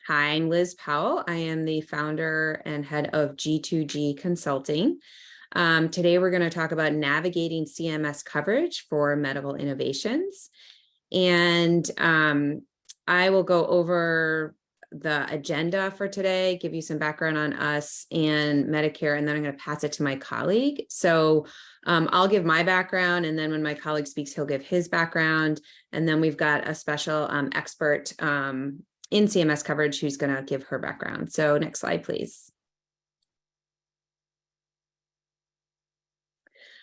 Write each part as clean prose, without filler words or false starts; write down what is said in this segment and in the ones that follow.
Hi, I'm Liz Powell. I am the founder and head of G2G Consulting. Today, we're going to talk about navigating CMS coverage for medical innovations. And I will go over the agenda for today, give you some background on us and Medicare, and then I'm going to pass it to my colleague. So I'll give my background, and then when my colleague speaks, he'll give his background. And then we've got a special expert in CMS coverage who's going to give her background. So next slide, please.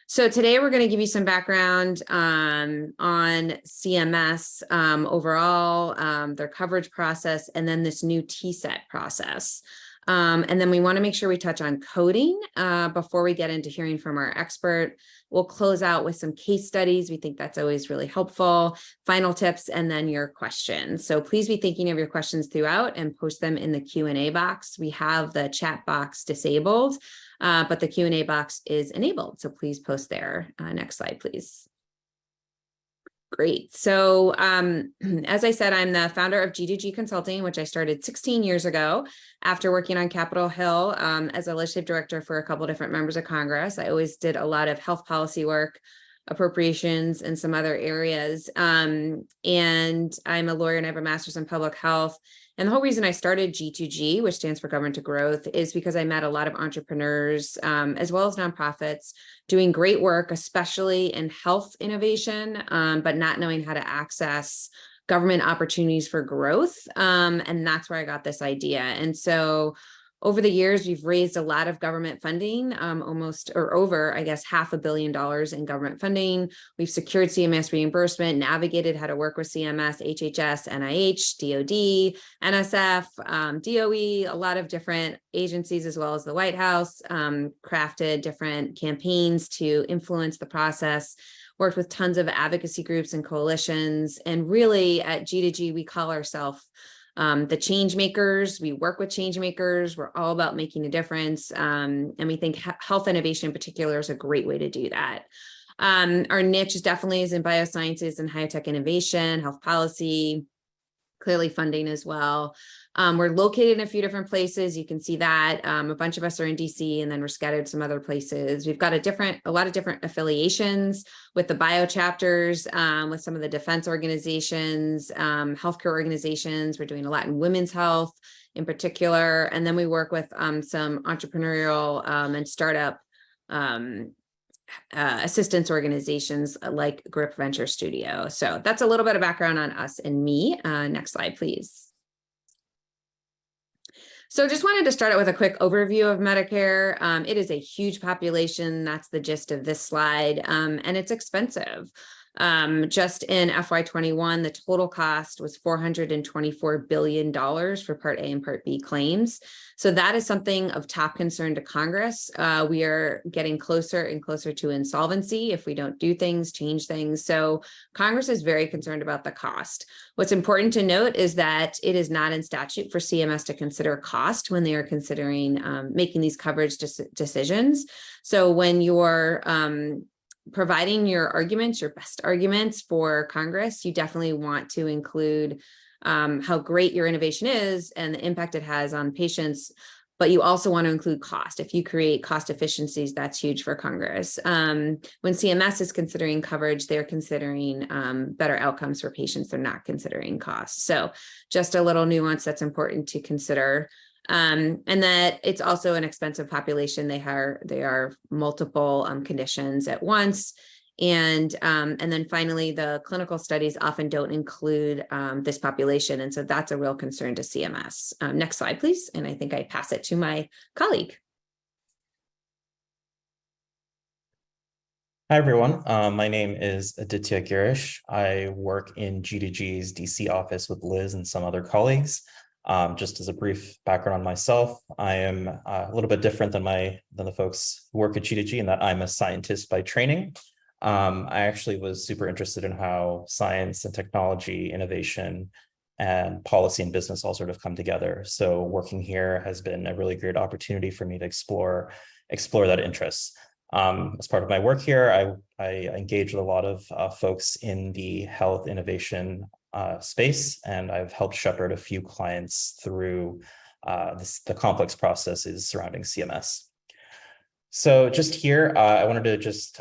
So today we're going to give you some background on CMS overall, their coverage process, and then this new TSET process. And then we want to make sure we touch on coding before we get into hearing from our expert. We'll close out with some case studies. We think that's always really helpful, final tips, and then your questions. So please be thinking of your questions throughout and post them in the Q&A box. We have the chat box disabled, but the Q&A box is enabled. So please post there. Next slide, please. Great. So as I said, I'm the founder of G2G Consulting, which I started 16 years ago after working on Capitol Hill as a legislative director for a couple of different members of Congress. I always did a lot of health policy work, appropriations, and some other areas. And I'm a lawyer and I have a master's in public health. And the whole reason I started G2G, which stands for Government to Growth, is because I met a lot of entrepreneurs as well as nonprofits doing great work, especially in health innovation, but not knowing how to access government opportunities for growth. And that's where I got this idea. And so over the years, we've raised a lot of government funding, almost or over, I guess, $500 million in government funding. We've secured CMS reimbursement, navigated how to work with CMS, HHS, NIH, DOD, NSF, DOE, a lot of different agencies, as well as the White House, crafted different campaigns to influence the process, worked with tons of advocacy groups and coalitions. And really at G2G, we call ourselves the change makers. We work with change makers. We're all about making a difference. And we think health innovation in particular is a great way to do that. Our niche definitely is in biosciences and high tech innovation, health policy, clearly funding as well. We're located in a few different places. You can see that a bunch of us are in DC, and then we're scattered some other places. We've got a lot of different affiliations with the bio chapters, with some of the defense organizations, healthcare organizations. We're doing a lot in women's health in particular. And then we work with some entrepreneurial and startup assistance organizations like Grip Venture Studio. So that's a little bit of background on us and me. Next slide, please. So just wanted to start out with a quick overview of Medicare. It is a huge population. That's the gist of this slide. And it's expensive. Just in FY21, the total cost was $424 billion for Part A and Part B claims. So that is something of top concern to Congress. We are getting closer and closer to insolvency if we don't do things, change things. So Congress is very concerned about the cost. What's important to note is that it is not in statute for CMS to consider cost when they are considering making these coverage decisions. So when you're providing your arguments, your best arguments for Congress, you definitely want to include how great your innovation is and the impact it has on patients, but you also want to include cost. If you create cost efficiencies, that's huge for Congress. When CMS is considering coverage, they're considering better outcomes for patients. They're not considering cost. So just a little nuance that's important to consider. And that it's also an expensive population. They are multiple conditions at once. And then finally, the clinical studies often don't include this population. And so that's a real concern to CMS. Next slide, please. And I think I pass it to my colleague. Hi, everyone. My name is Aditya Girish. I work in G2G's DC office with Liz and some other colleagues. Just as a brief background on myself, I am a little bit different than the folks who work at G2G in that I'm a scientist by training. I actually was super interested in how science and technology, innovation, and policy and business all sort of come together. So working here has been a really great opportunity for me to explore that interest. As part of my work here, I engage with a lot of folks in the health innovation space, and I've helped shepherd a few clients through the complex processes surrounding CMS. So just here, I wanted to just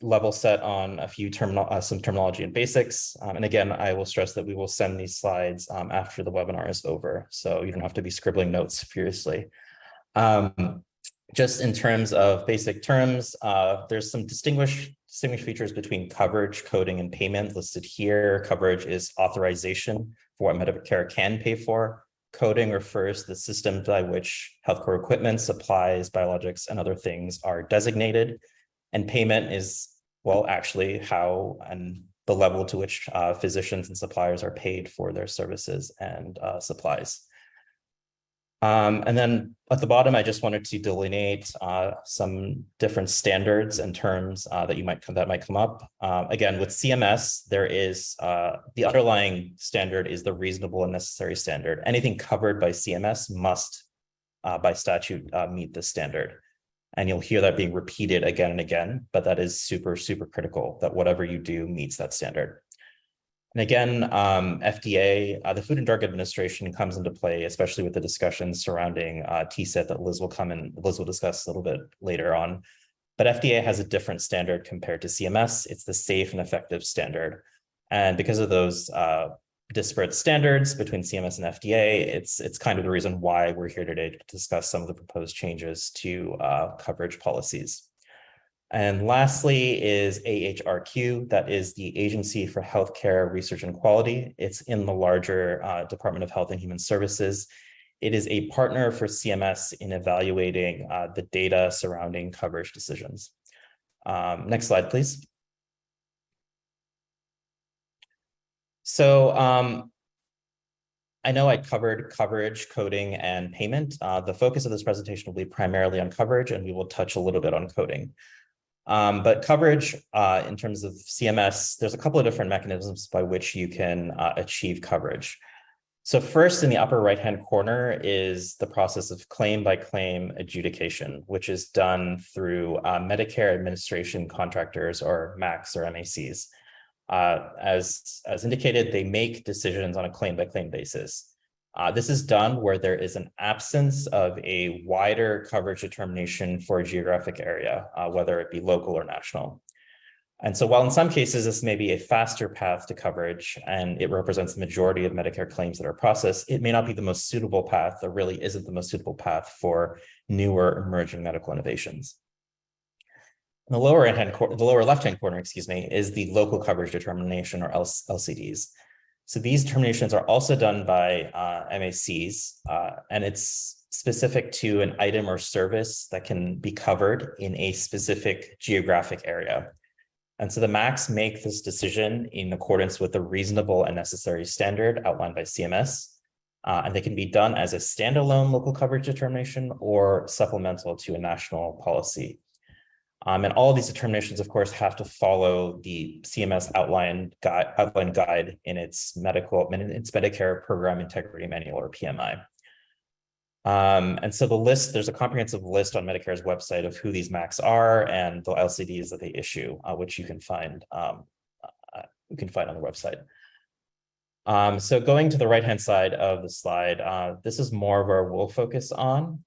level set on a few some terminology and basics. And again, I will stress that we will send these slides after the webinar is over, so you don't have to be scribbling notes furiously. Just in terms of basic terms, there's some distinguished features between coverage, coding, and payment listed here. Coverage is authorization for what Medicare can pay for. Coding refers to the system by which healthcare equipment, supplies, biologics, and other things are designated. And payment is, well, actually how and the level to which physicians and suppliers are paid for their services and supplies. And then at the bottom, I just wanted to delineate some different standards and terms that might come up. Again, with CMS, there is the underlying standard is the reasonable and necessary standard. Anything covered by CMS must, by statute, meet this standard. And you'll hear that being repeated again and again, but that is super, super critical that whatever you do meets that standard. And again, FDA, the Food and Drug Administration comes into play, especially with the discussions surrounding TSET that Liz will discuss a little bit later on. But FDA has a different standard compared to CMS. It's the safe and effective standard. And because of those disparate standards between CMS and FDA, it's kind of the reason why we're here today to discuss some of the proposed changes to coverage policies. And lastly is AHRQ, that is the Agency for Healthcare Research and Quality. It's in the larger Department of Health and Human Services. It is a partner for CMS in evaluating the data surrounding coverage decisions. Next slide, please. So I know I covered coverage, coding, and payment. The focus of this presentation will be primarily on coverage, and we will touch a little bit on coding. But coverage in terms of CMS, there's a couple of different mechanisms by which you can achieve coverage. So first, in the upper right-hand corner is the process of claim-by-claim adjudication, which is done through Medicare Administration Contractors, or MACs or MACs. As indicated, they make decisions on a claim-by-claim basis. This is done where there is an absence of a wider coverage determination for a geographic area, whether it be local or national. And so while in some cases this may be a faster path to coverage and it represents the majority of Medicare claims that are processed, it may not be the most suitable path, or really isn't the most suitable path for newer emerging medical innovations. In the lower left-hand corner, is the local coverage determination, or LCDs. So these determinations are also done by MACs, and it's specific to an item or service that can be covered in a specific geographic area. And so the MACs make this decision in accordance with the reasonable and necessary standard outlined by CMS, and they can be done as a standalone local coverage determination or supplemental to a national policy. And all of these determinations, of course, have to follow the CMS outline guide in its Medicare Program Integrity Manual, or PMI. And so there's a comprehensive list on Medicare's website of who these MACs are and the LCDs that they issue, which you can find on the website. So going to the right-hand side of the slide, this is more where we'll focus on.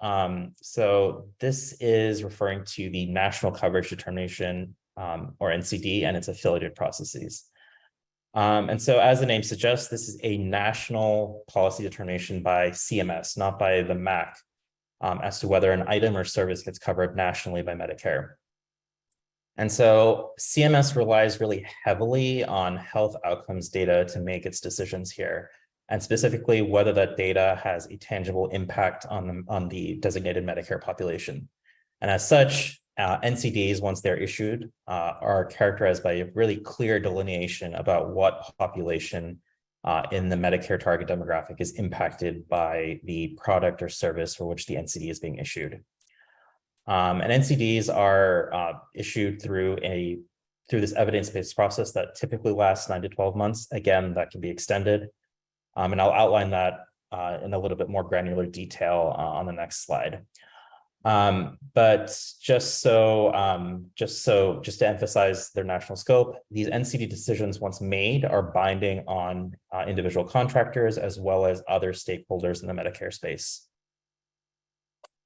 So this is referring to the National Coverage Determination, or NCD, and its affiliated processes. And so as the name suggests, this is a national policy determination by CMS, not by the MAC, as to whether an item or service gets covered nationally by Medicare. And so CMS relies really heavily on health outcomes data to make its decisions here, and specifically whether that data has a tangible impact on the designated Medicare population. And as such, NCDs, once they're issued, are characterized by a really clear delineation about what population in the Medicare target demographic is impacted by the product or service for which the NCD is being issued. And NCDs are issued through this evidence-based process that typically lasts 9 to 12 months. Again, that can be extended. And I'll outline that in a little bit more granular detail on the next slide. But just to emphasize their national scope, these NCD decisions, once made, are binding on individual contractors as well as other stakeholders in the Medicare space.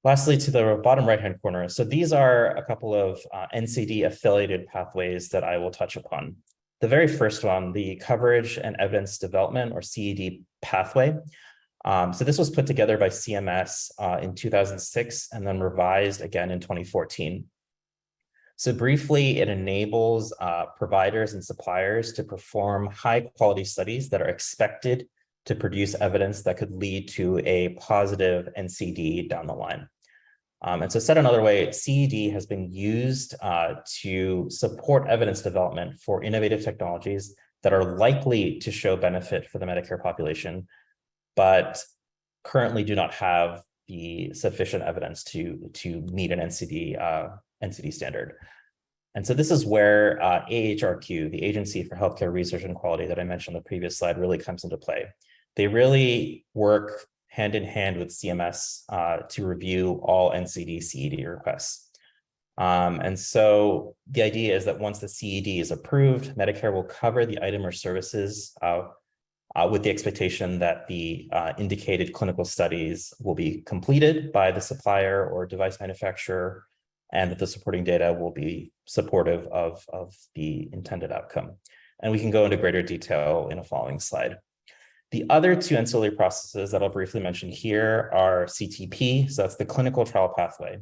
Lastly, to the bottom right-hand corner, so these are a couple of NCD affiliated pathways that I will touch upon. The very first one, the Coverage and Evidence Development, or CED pathway. So this was put together by CMS in 2006 and then revised again in 2014. So briefly, it enables providers and suppliers to perform high-quality studies that are expected to produce evidence that could lead to a positive NCD down the line. And so said another way, CED has been used to support evidence development for innovative technologies that are likely to show benefit for the Medicare population, but currently do not have the sufficient evidence to meet an NCD standard. And so this is where AHRQ, the Agency for Healthcare Research and Quality that I mentioned on the previous slide, really comes into play. They really work hand in hand with CMS to review all NCD CED requests. And so the idea is that once the CED is approved, Medicare will cover the item or services with the expectation that the indicated clinical studies will be completed by the supplier or device manufacturer, and that the supporting data will be supportive of the intended outcome. And we can go into greater detail in a following slide. The other two ancillary processes that I'll briefly mention here are CTP, so that's the clinical trial pathway.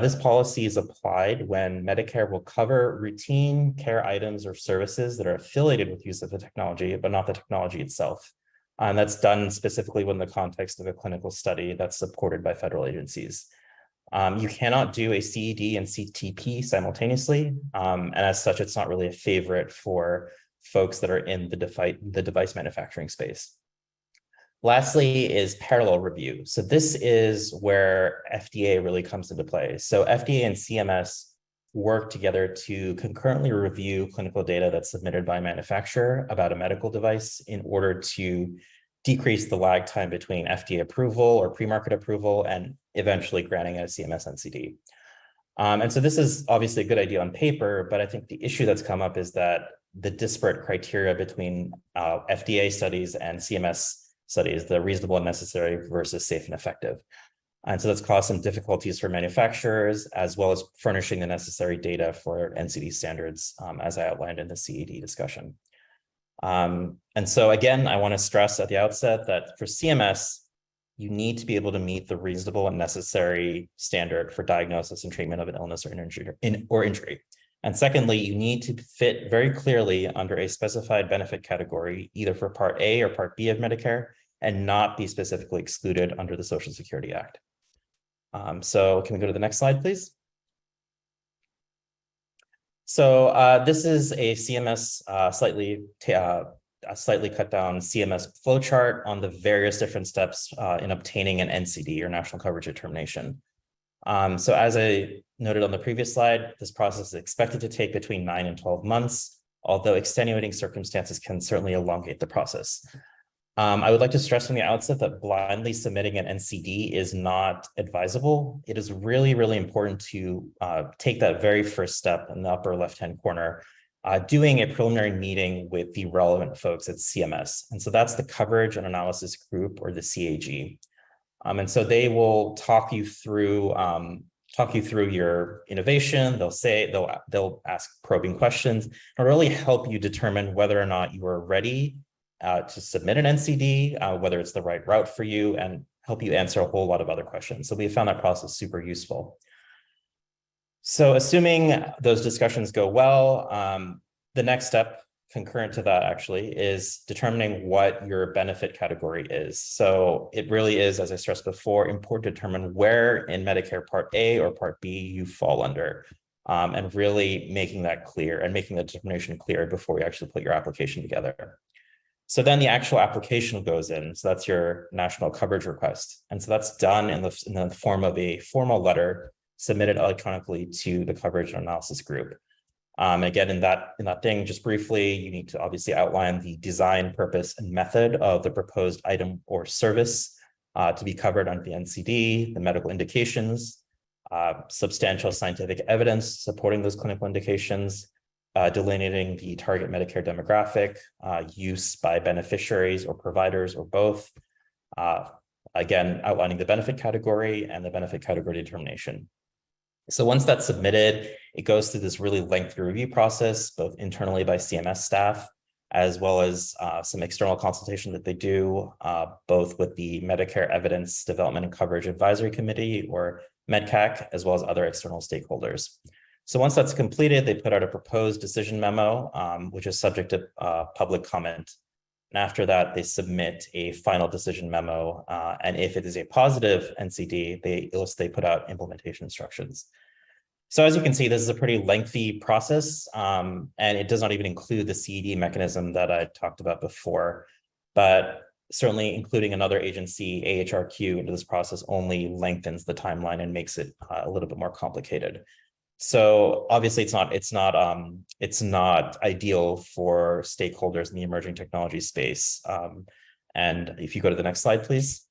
This policy is applied when Medicare will cover routine care items or services that are affiliated with use of the technology, but not the technology itself. And that's done specifically within the context of a clinical study that's supported by federal agencies. You cannot do a CED and CTP simultaneously, and as such, it's not really a favorite for folks that are in the device manufacturing space. Lastly is parallel review. So this is where FDA really comes into play. So FDA and CMS work together to concurrently review clinical data that's submitted by a manufacturer about a medical device in order to decrease the lag time between FDA approval or pre-market approval and eventually granting a CMS NCD. And so this is obviously a good idea on paper, but I think the issue that's come up is that the disparate criteria between FDA studies and CMS studies, the reasonable and necessary versus safe and effective. And so that's caused some difficulties for manufacturers, as well as furnishing the necessary data for NCD standards, as I outlined in the CED discussion. And so again, I want to stress at the outset that for CMS, you need to be able to meet the reasonable and necessary standard for diagnosis and treatment of an illness or injury. And secondly, you need to fit very clearly under a specified benefit category, either for Part A or Part B of Medicare, and not be specifically excluded under the Social Security Act. So can we go to the next slide, please? So this is a CMS slightly cut down CMS flowchart on the various different steps in obtaining an NCD, or National Coverage Determination. So as I noted on the previous slide, this process is expected to take between 9 and 12 months, although extenuating circumstances can certainly elongate the process. I would like to stress from the outset that blindly submitting an NCD is not advisable. It is really, really important to take that very first step in the upper left-hand corner, doing a preliminary meeting with the relevant folks at CMS. And so that's the Coverage and Analysis Group, or the CAG. And so they will talk you through your innovation. They'll ask probing questions and really help you determine whether or not you are ready to submit an NCD, whether it's the right route for you, and help you answer a whole lot of other questions. So we found that process super useful. So assuming those discussions go well, the next step concurrent to that actually is determining what your benefit category is. So it really is, as I stressed before, important to determine where in Medicare Part A or Part B you fall under, and really making that clear and making the determination clear before you actually put your application together. So then the actual application goes in. So that's your national coverage request. And so that's done in the form of a formal letter submitted electronically to the Coverage and Analysis Group. Again, in that thing, just briefly, you need to obviously outline the design, purpose, and method of the proposed item or service to be covered under the NCD, the medical indications, substantial scientific evidence supporting those clinical indications, delineating the target Medicare demographic, use by beneficiaries or providers or both, again, outlining the benefit category and the benefit category determination. So once that's submitted, it goes through this really lengthy review process, both internally by CMS staff, as well as some external consultation that they do, both with the Medicare Evidence Development and Coverage Advisory Committee, or MedCAC, as well as other external stakeholders. So once that's completed, they put out a proposed decision memo, which is subject to public comment. And after that, they submit a final decision memo. And if it is a positive NCD, they put out implementation instructions. So as you can see, this is a pretty lengthy process, and it does not even include the CED mechanism that I talked about before. But certainly including another agency, AHRQ, into this process only lengthens the timeline and makes it a little bit more complicated. So obviously it's not ideal for stakeholders in the emerging technology space. And if you go to the next slide, please.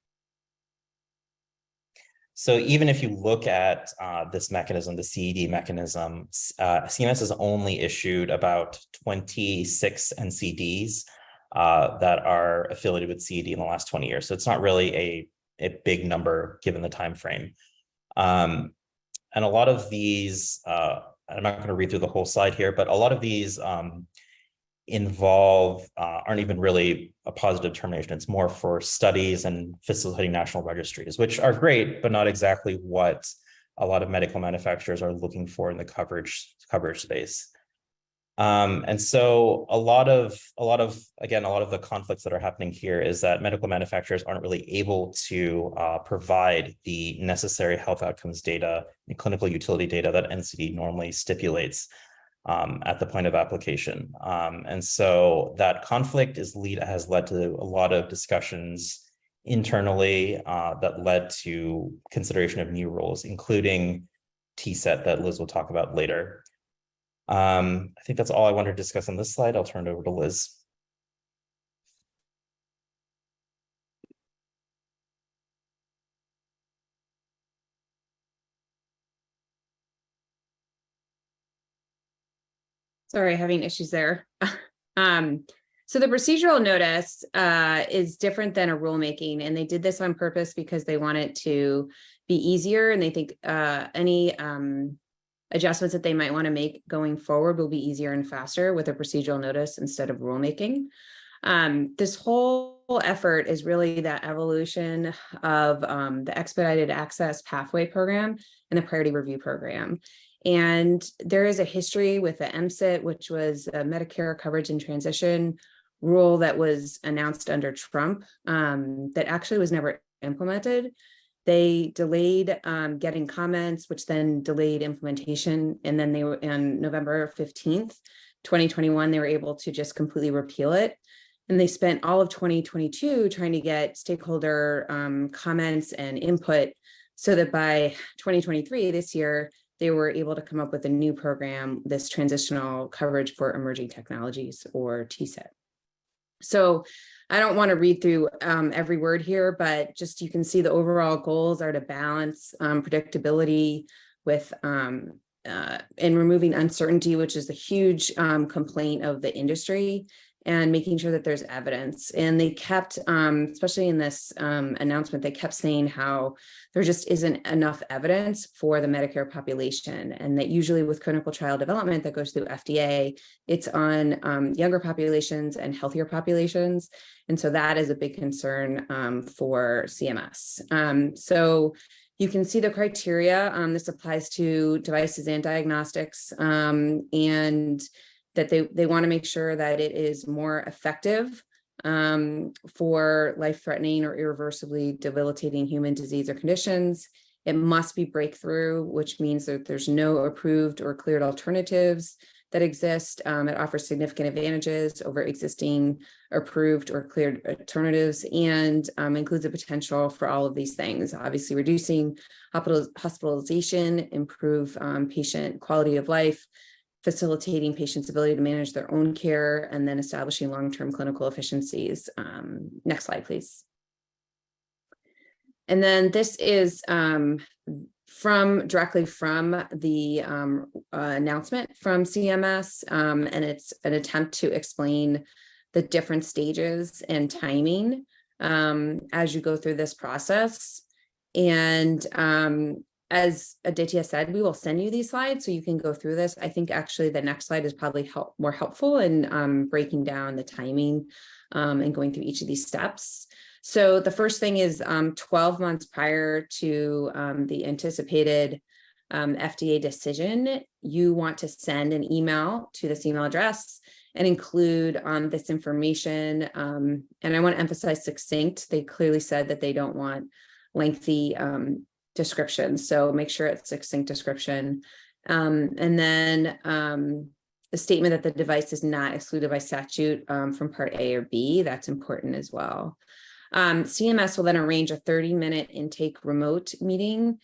So even if you look at this mechanism, the CED mechanism, CMS has only issued about 26 NCDs that are affiliated with CED in the last 20 years. So it's not really a big number given the time frame. And a lot of these, I'm not going to read through the whole slide here, but a lot of these aren't even really a positive determination. It's more for studies and facilitating national registries, which are great, but not exactly what a lot of medical manufacturers are looking for in the coverage space. And so a lot of the conflicts that are happening here is that medical manufacturers aren't really able to provide the necessary health outcomes data and clinical utility data that NCD normally stipulates at the point of application. And so that conflict has led to a lot of discussions internally that led to consideration of new rules, including TSET that Liz will talk about later. I think that's all I wanted to discuss on this slide. I'll turn it over to Liz. Sorry, having issues there. So the procedural notice is different than a rulemaking, and they did this on purpose because they want it to be easier, and they think any adjustments that they might want to make going forward will be easier and faster with a procedural notice instead of rulemaking. This whole effort is really that evolution of the expedited access pathway program and the priority review program. And there is a history with the MCIT, which was a Medicare coverage and transition rule that was announced under Trump that actually was never implemented. They delayed getting comments, which then delayed implementation. And then they were on November 15th, 2021, they were able to just completely repeal it. And they spent all of 2022 trying to get stakeholder comments and input so that by 2023, this year, they were able to come up with a new program, this transitional coverage for emerging technologies, or TSET. So I don't want to read through every word here, but just you can see the overall goals are to balance predictability with and removing uncertainty, which is a huge complaint of the industry, and making sure that there's evidence. And they kept, especially in this announcement, they kept saying how there just isn't enough evidence for the Medicare population, and that usually with clinical trial development that goes through FDA, it's on younger populations and healthier populations. And so that is a big concern for CMS. So you can see the criteria. This applies to devices and diagnostics, and that they want to make sure that it is more effective for life-threatening or irreversibly debilitating human disease or conditions. It must be breakthrough, which means that there's no approved or cleared alternatives that exist. It offers significant advantages over existing approved or cleared alternatives, and includes the potential for all of these things. Obviously, reducing hospitalization, improve patient quality of life, facilitating patients' ability to manage their own care, and then establishing long-term clinical efficiencies. Next slide, please. And then this is directly from the announcement from CMS, and it's an attempt to explain the different stages and timing as you go through this process. And as Aditya said, we will send you these slides so you can go through this. I think actually the next slide is probably more helpful in breaking down the timing and going through each of these steps. So the first thing is 12 months prior to the anticipated FDA decision, you want to send an email to this email address and include this information. And I want to emphasize succinct. They clearly said that they don't want lengthy descriptions. So make sure it's succinct description. And then the statement that the device is not excluded by statute from Part A or B. That's important as well. CMS will then arrange a 30-minute intake remote meeting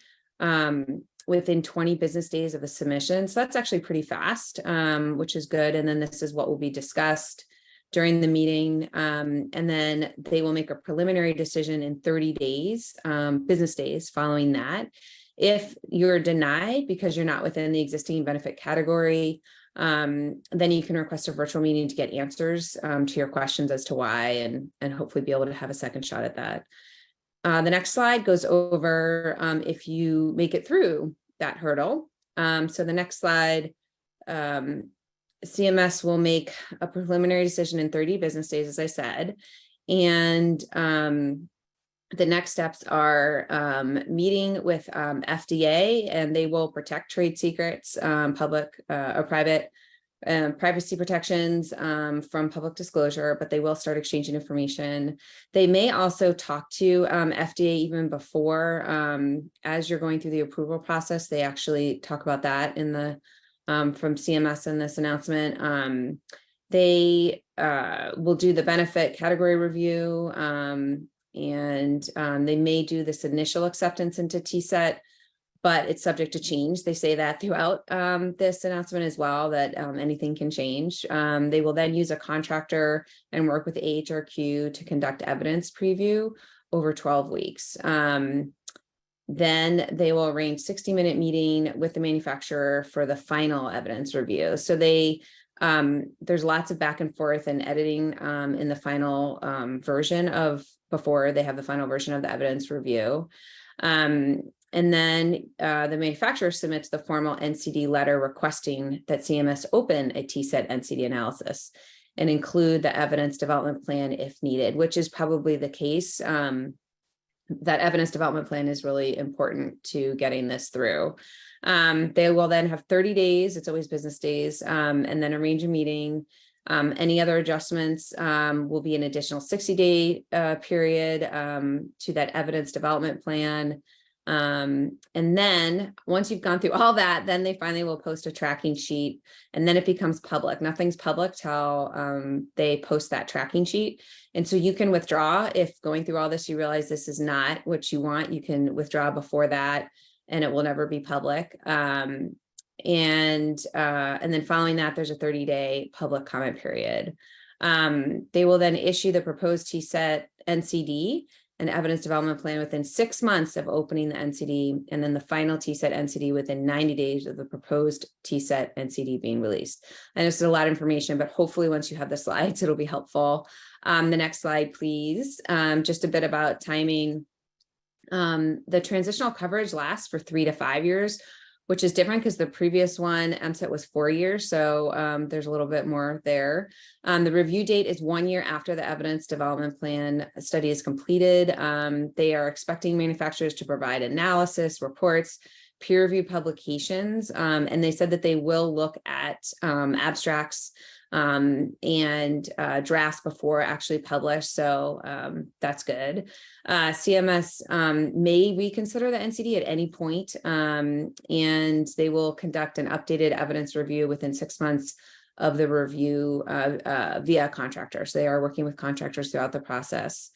within 20 business days of the submission. So that's actually pretty fast, which is good. And then this is what will be discussed during the meeting. And then they will make a preliminary decision in 30 days, business days following that. If you're denied because you're not within the existing benefit category, then you can request a virtual meeting to get answers to your questions as to why, and hopefully be able to have a second shot at that. The next slide goes over if you make it through that hurdle. So the next slide, CMS will make a preliminary decision in 30 business days, as I said. And the next steps are meeting with FDA, and they will protect trade secrets, public or private privacy protections from public disclosure, but they will start exchanging information. They may also talk to FDA even before, as you're going through the approval process. They actually talk about that in the from CMS in this announcement. They will do the benefit category review, and they may do this initial acceptance into TSET, but it's subject to change. They say that throughout this announcement as well, that anything can change. They will then use a contractor and work with AHRQ to conduct evidence preview over 12 weeks. Then they will arrange 60-minute meeting with the manufacturer for the final evidence review. So there's lots of back and forth and editing in the final version of before they have the final version of the evidence review. And then the manufacturer submits the formal NCD letter requesting that CMS open a TSET NCD analysis and include the evidence development plan if needed, which is probably the case. That evidence development plan is really important to getting this through. They will then have 30 days, it's always business days, and then arrange a meeting. Any other adjustments will be an additional 60-day period to that evidence development plan. And then once you've gone through all that, then they finally will post a tracking sheet, and then it becomes public. Nothing's public till they post that tracking sheet. And so you can withdraw if going through all this, you realize this is not what you want. You can withdraw before that, and it will never be public. And then following that, there's a 30-day public comment period. They will then issue the proposed TSET NCD and evidence development plan within 6 months of opening the NCD, and then the final TSET NCD within 90 days of the proposed TSET NCD being released. And this is a lot of information, but hopefully once you have the slides, it'll be helpful. The next slide, please. Just a bit about timing. The transitional coverage lasts for 3 to 5 years, which is different because the previous one, MSET, was 4 years. So there's a little bit more there. The review date is 1 year after the evidence development plan study is completed. They are expecting manufacturers to provide analysis, reports, peer review publications. And they said that they will look at abstracts and drafts before actually published. So that's good. CMS may reconsider the NCD at any point, and they will conduct an updated evidence review within 6 months of the review via contractor. So they are working with contractors throughout the process.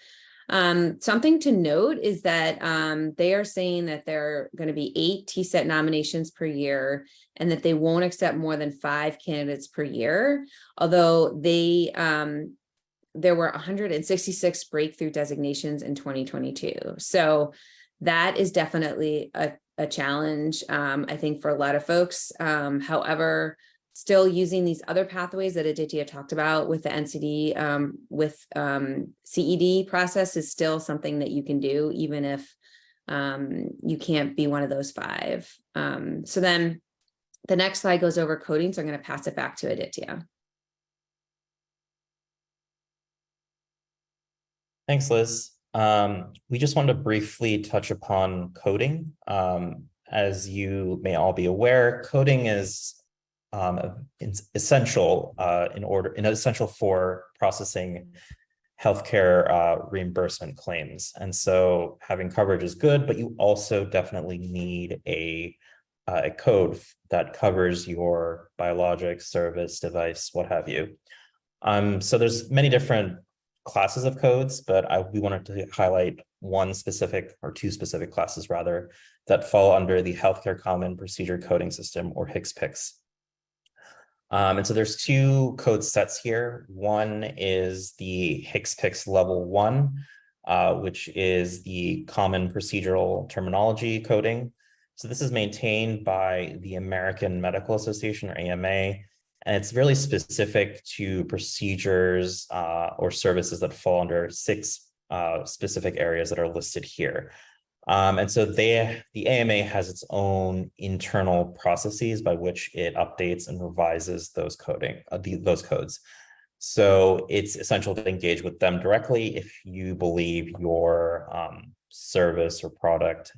Something to note is that they are saying that there are going to be 8 TSET nominations per year, and that they won't accept more than 5 candidates per year, although there were 166 breakthrough designations in 2022. So that is definitely a challenge, I think, for a lot of folks. However, still using these other pathways that Aditya talked about with the NCD, with CED process is still something that you can do, even if you can't be one of those 5. So then the next slide goes over coding. So I'm going to pass it back to Aditya. Thanks, Liz. We just wanted to briefly touch upon coding. As you may all be aware, coding is essential essential for processing healthcare reimbursement claims. And so having coverage is good, but you also definitely need a code that covers your biologic service, device, what have you. So there's many different classes of codes, but we wanted to highlight one specific, or 2 specific classes rather, that fall under the Healthcare Common Procedure Coding System, or HCPCS. And so there's 2 code sets here. One is the HCPCS Level 1, which is the Common Procedural Terminology coding. So this is maintained by the American Medical Association, or AMA, and it's really specific to procedures or services that fall under 6 specific areas that are listed here. And so the AMA has its own internal processes by which it updates and revises those codes. So it's essential to engage with them directly if you believe your service or product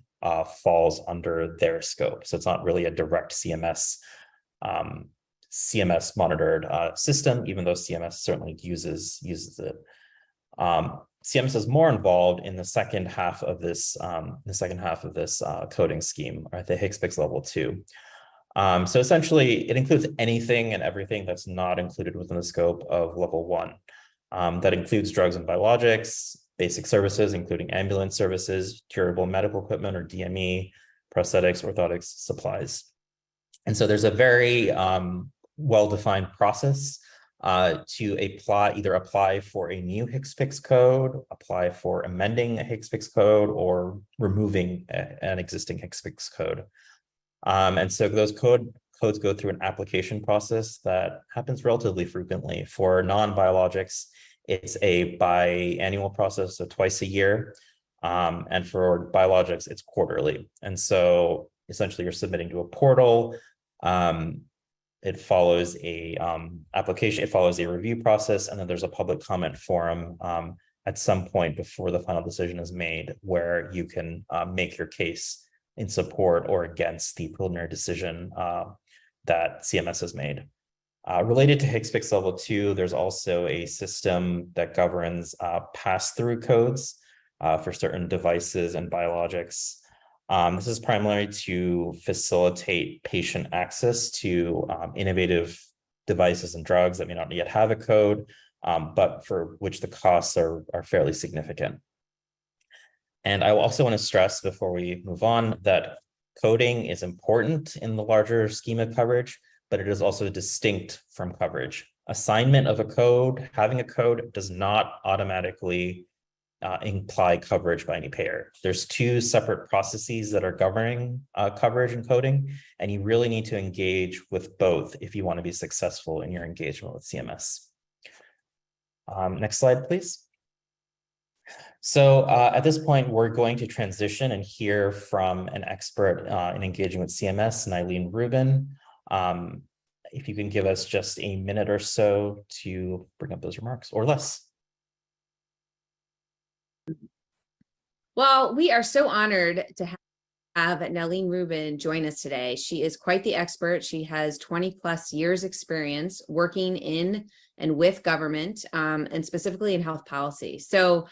falls under their scope. So it's not really a direct CMS monitored system, even though CMS certainly uses it. CMS is more involved in the second half of this coding scheme, or the HCPCS Level 2. So essentially, it includes anything and everything that's not included within the scope of Level 1. That includes drugs and biologics, basic services, including ambulance services, durable medical equipment, or DME, prosthetics, orthotics, supplies. And so there's a very well-defined process to either apply for a new HCPCS code, apply for amending a HCPCS code, or removing an existing HCPCS code. And so those codes go through an application process that happens relatively frequently. For non-biologics, it's a biannual process, so twice a year. And for biologics, it's quarterly. And so essentially you're submitting to a portal. It follows a application, it follows a review process, and then there's a public comment forum at some point before the final decision is made, where you can make your case in support or against the preliminary decision that CMS has made. Related to HCPCS Level 2, there's also a system that governs pass-through codes for certain devices and biologics. This is primarily to facilitate patient access to innovative devices and drugs that may not yet have a code, but for which the costs are fairly significant. And I also want to stress before we move on that coding is important in the larger scheme of coverage, but it is also distinct from coverage. Assignment of a code, having a code, does not automatically imply coverage by any payer. There's 2 separate processes that are governing coverage and coding, and you really need to engage with both if you want to be successful in your engagement with CMS. Next slide, please. So at this point, we're going to transition and hear from an expert in engaging with CMS, Neleen Rubin. If you can give us just a minute or so to bring up those remarks, or less. Well, we are so honored to have Neleen Rubin join us today. She is quite the expert. She has 20+ years experience working in and with government, and specifically in health policy. So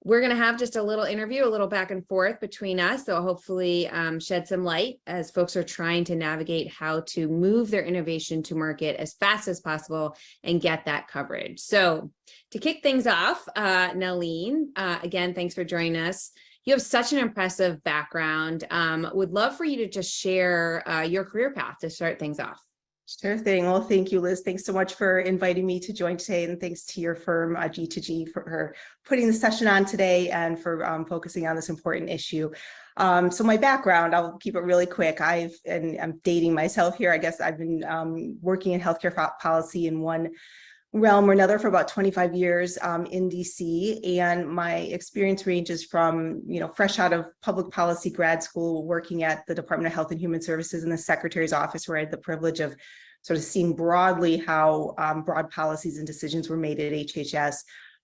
we're going to have just a little interview, a little back and forth between us. So hopefully shed some light as folks are trying to navigate how to move their innovation to market as fast as possible and get that coverage. So to kick things off, Neleen, again, thanks for joining us. You have such an impressive background. Would love for you to just share your career path to start things off. Sure thing. Well, thank you, Liz. Thanks so much for inviting me to join today. And thanks to your firm, G2G, for putting the session on today and for focusing on this important issue. So my background, I'll keep it really quick. And I'm dating myself here. I guess I've been working in healthcare policy in one realm or another for about 25 years in DC, and my experience ranges from, fresh out of public policy grad school, working at the Department of Health and Human Services in the Secretary's office, where I had the privilege of sort of seeing broadly how broad policies and decisions were made at HHS.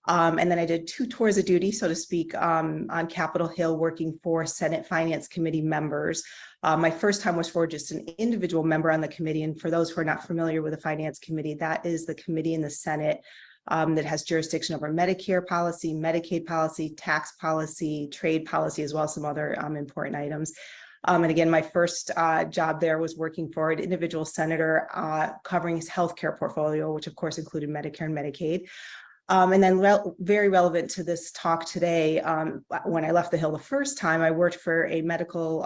And then I did 2 tours of duty, so to speak, on Capitol Hill, working for Senate Finance Committee members. My first time was for just an individual member on the committee. And for those who are not familiar with the Finance Committee, that is the committee in the Senate that has jurisdiction over Medicare policy, Medicaid policy, tax policy, trade policy, as well as some other important items. And again, my first job there was working for an individual senator covering his healthcare portfolio, which of course included Medicare and Medicaid. And then very relevant to this talk today, when I left the Hill the first time, I worked for a medical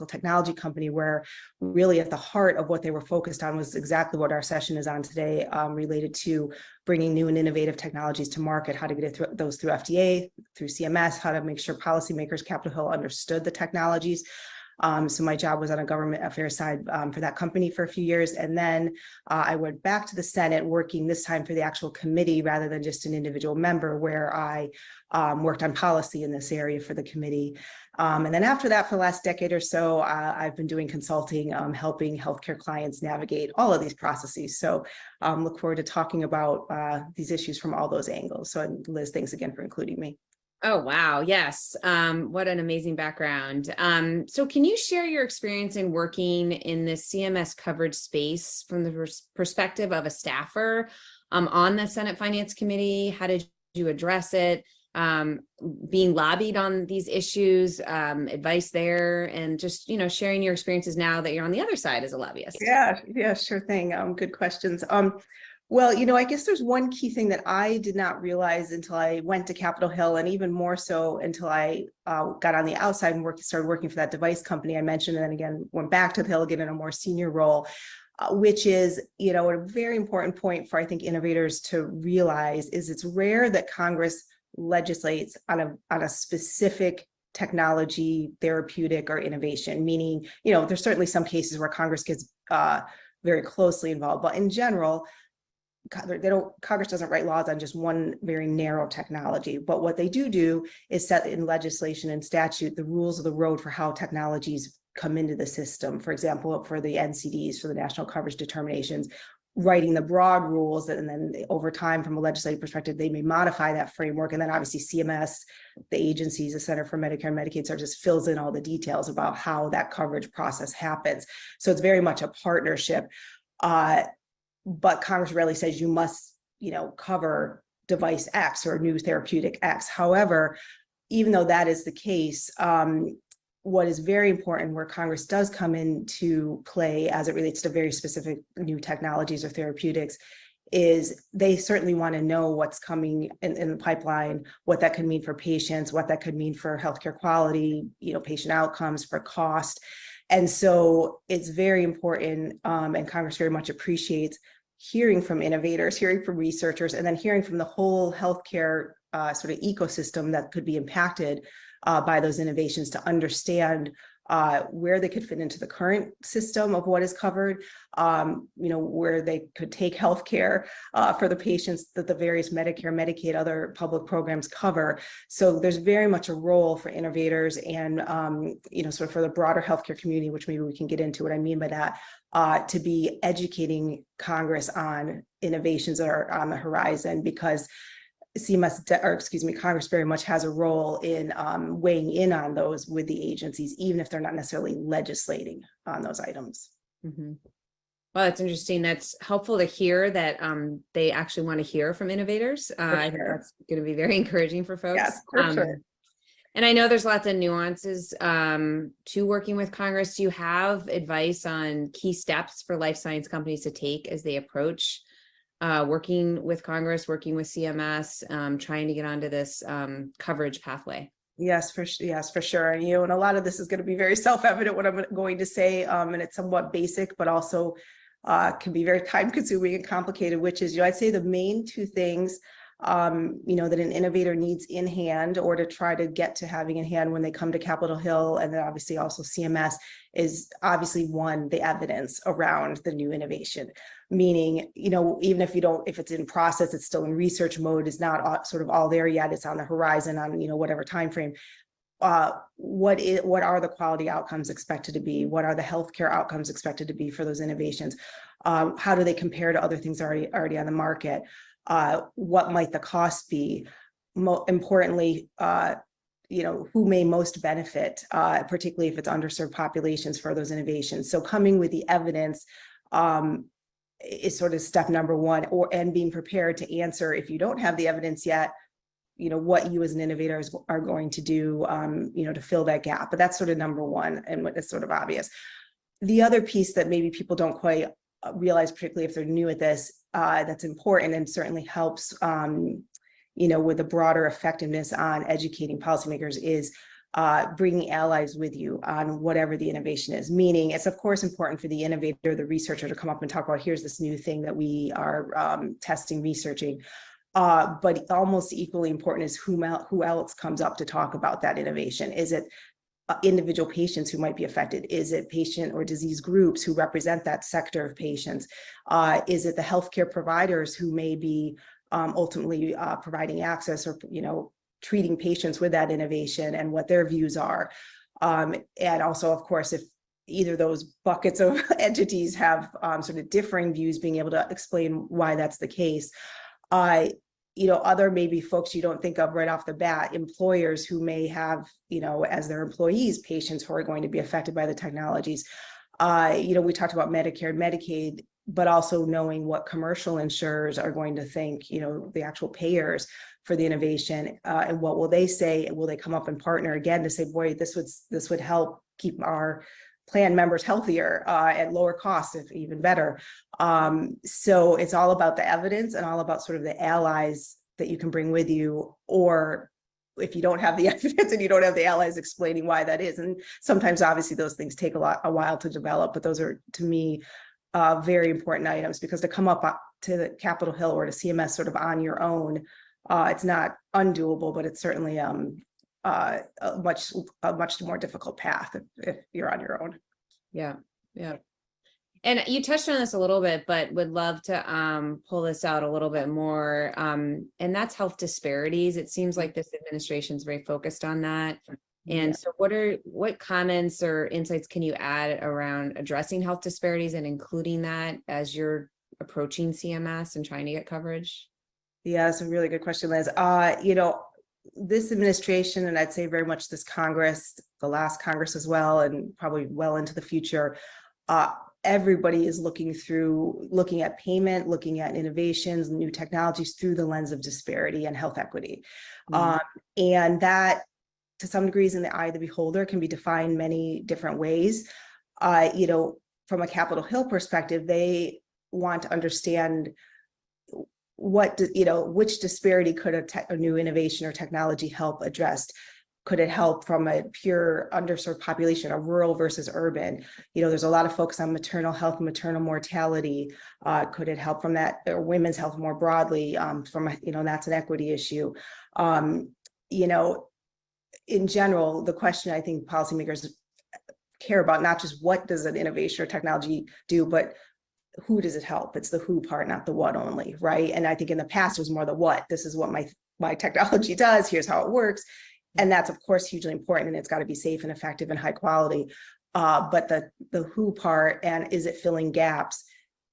technology company, where really at the heart of what they were focused on was exactly what our session is on today, related to bringing new and innovative technologies to market, how to get those through FDA, through CMS, how to make sure policymakers, Capitol Hill, understood the technologies. So my job was on a government affairs side for that company for a few years. And then I went back to the Senate, working this time for the actual committee rather than just an individual member, where I worked on policy in this area for the committee. And then after that, for the last decade or so, I've been doing consulting, helping healthcare clients navigate all of these processes. So look forward to talking about these issues from all those angles. So Liz, thanks again for including me. Oh, wow. Yes. What an amazing background. So can you share your experience in working in the CMS coverage space from the perspective of a staffer on the Senate Finance Committee? How did you address it? Being lobbied on these issues, advice there, and just, sharing your experiences now that you're on the other side as a lobbyist. Yeah, sure thing. Good questions. Well, I guess there's one key thing that I did not realize until I went to Capitol Hill, and even more so until I got on the outside and started working for that device company I mentioned, and then again went back to the Hill again in a more senior role, which is, a very important point for, I think, innovators to realize is it's rare that Congress legislates on a specific technology, therapeutic, or innovation. Meaning, there's certainly some cases where Congress gets very closely involved, but in general, Congress doesn't write laws on just one very narrow technology. But what they do is set in legislation and statute the rules of the road for how technologies come into the system. For example, for the NCDs, for the national coverage determinations, writing the broad rules, and then over time, from a legislative perspective, they may modify that framework. And then obviously CMS, the agencies, the Center for Medicare and Medicaid Services, fills in all the details about how that coverage process happens. So it's very much a partnership. But Congress rarely says you must, cover device X or new therapeutic X. However, even though that is the case, what is very important, where Congress does come into play as it relates to very specific new technologies or therapeutics, is they certainly want to know what's coming in the pipeline, what that could mean for patients, what that could mean for healthcare quality, patient outcomes, for cost. And so it's very important, and Congress very much appreciates hearing from innovators, hearing from researchers, and then hearing from the whole healthcare sort of ecosystem that could be impacted by those innovations, to understand where they could fit into the current system of what is covered, where they could take healthcare for the patients that the various Medicare, Medicaid, other public programs cover. So there's very much a role for innovators and, sort of for the broader healthcare community, which maybe we can get into what I mean by that, to be educating Congress on innovations that are on the horizon, because Congress very much has a role in weighing in on those with the agencies, even if they're not necessarily legislating on those items. Mm-hmm. Well, that's interesting. That's helpful to hear that they actually want to hear from innovators. I think that's going to be very encouraging for folks. Yes, for sure. And I know there's lots of nuances to working with Congress. Do you have advice on key steps for life science companies to take as they approach working with Congress, working with CMS, trying to get onto this coverage pathway? Yes, for sure. And and a lot of this is going to be very self-evident what I'm going to say, and it's somewhat basic, but also can be very time consuming and complicated, which is, I'd say the main two things that an innovator needs in hand, or to try to get to having in hand when they come to Capitol Hill, and then obviously also CMS, is obviously one, the evidence around the new innovation. Meaning, even if it's in process, it's still in research mode, is not sort of all there yet, it's on the horizon on, whatever time frame. What are the quality outcomes expected to be? What are the healthcare outcomes expected to be for those innovations? How do they compare to other things already on the market? What might the cost be? Importantly, who may most benefit, particularly if it's underserved populations for those innovations. So coming with the evidence is sort of step number one, and being prepared to answer, if you don't have the evidence yet, what you as an innovator are going to do, to fill that gap. But that's sort of number one, and it's sort of obvious. The other piece that maybe people don't quite realize, particularly if they're new at this, that's important and certainly helps, with a broader effectiveness on educating policymakers, is bringing allies with you on whatever the innovation is. Meaning, it's of course important for the innovator, the researcher, to come up and talk about, here's this new thing that we are testing, researching. But almost equally important is who else comes up to talk about that innovation. Is it individual patients who might be affected? Is it patient or disease groups who represent that sector of patients? Is it the healthcare providers who may be ultimately providing access or treating patients with that innovation, and what their views are? And also, of course, if either those buckets of entities have sort of differing views, being able to explain why that's the case. Other maybe folks you don't think of right off the bat, employers who may have, as their employees, patients who are going to be affected by the technologies. We talked about Medicare and Medicaid, but also knowing what commercial insurers are going to think, the actual payers for the innovation, and what will they say? Will they come up and partner again to say, boy, this would help keep our plan members healthier at lower costs, if even better. So it's all about the evidence and all about sort of the allies that you can bring with you, or if you don't have the evidence and you don't have the allies explaining why that is. And sometimes obviously those things take a while to develop, but those are, to me, very important items, because to come up to the Capitol Hill or to CMS sort of on your own, it's not undoable, but it's certainly a much more difficult path if you're on your own. Yeah. And you touched on this a little bit, but would love to pull this out a little bit more. And that's health disparities. It seems like this administration is very focused on that. And so what comments or insights can you add around addressing health disparities and including that as you're approaching CMS and trying to get coverage? Yeah, that's a really good question, Liz. This administration, and I'd say very much this Congress, the last Congress as well, and probably well into the future, everybody is looking at payment, looking at innovations, new technologies through the lens of disparity and health equity. And that, to some degrees, in the eye of the beholder, can be defined many different ways. From a Capitol Hill perspective, they want to understand which disparity could a new innovation or technology help address. Could it help from a pure underserved population, a rural versus urban? There's a lot of focus on maternal health and maternal mortality. Could it help from that, or women's health more broadly? That's an equity issue. In general, the question I think policymakers care about, not just what does an innovation or technology do, but who does it help? It's the who part, not the what only, right? And I think in the past it was more the what. This is what my technology does. Here's how it works. And that's, of course, hugely important, and it's got to be safe and effective and high quality. But the who part, and is it filling gaps,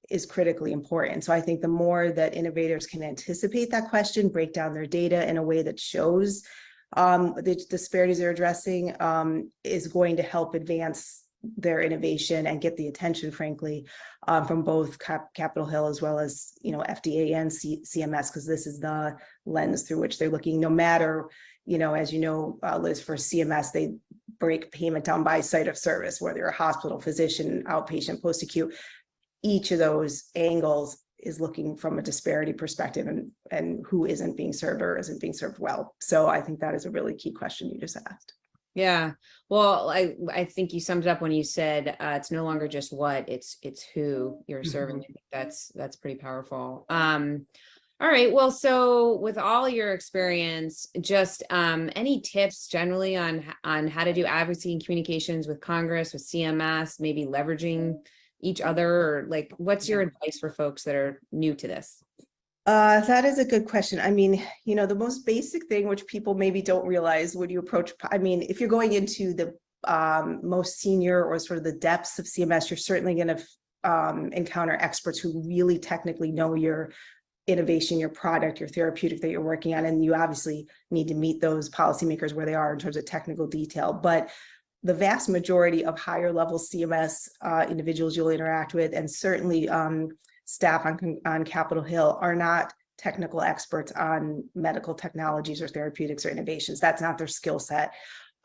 is critically important. So I think the more that innovators can anticipate that question, break down their data in a way that shows the disparities they're addressing, is going to help advance their innovation and get the attention, frankly, from both Capitol Hill as well as FDA and CMS, because this is the lens through which they're looking. No matter, as Liz, for CMS, they break payment down by site of service, whether you're a hospital, physician, outpatient, post-acute. Each of those angles is looking from a disparity perspective, and who isn't being served or isn't being served well. So I think that is a really key question you just asked. Yeah. Well, I think you summed it up when you said it's no longer just what, it's who you're serving. I think that's pretty powerful. All right. Well, so with all your experience, just any tips generally on how to do advocacy and communications with Congress, with CMS, maybe leveraging each other, or like, what's your advice for folks that are new to this? That is a good question. I mean, the most basic thing, which people maybe don't realize when you approach, I mean, if you're going into the most senior or sort of the depths of CMS, you're certainly going to encounter experts who really technically know your innovation, your product, your therapeutic that you're working on. And you obviously need to meet those policymakers where they are in terms of technical detail. But the vast majority of higher level CMS individuals you'll interact with, and certainly staff on Capitol Hill, are not technical experts on medical technologies or therapeutics or innovations. That's not their skill set.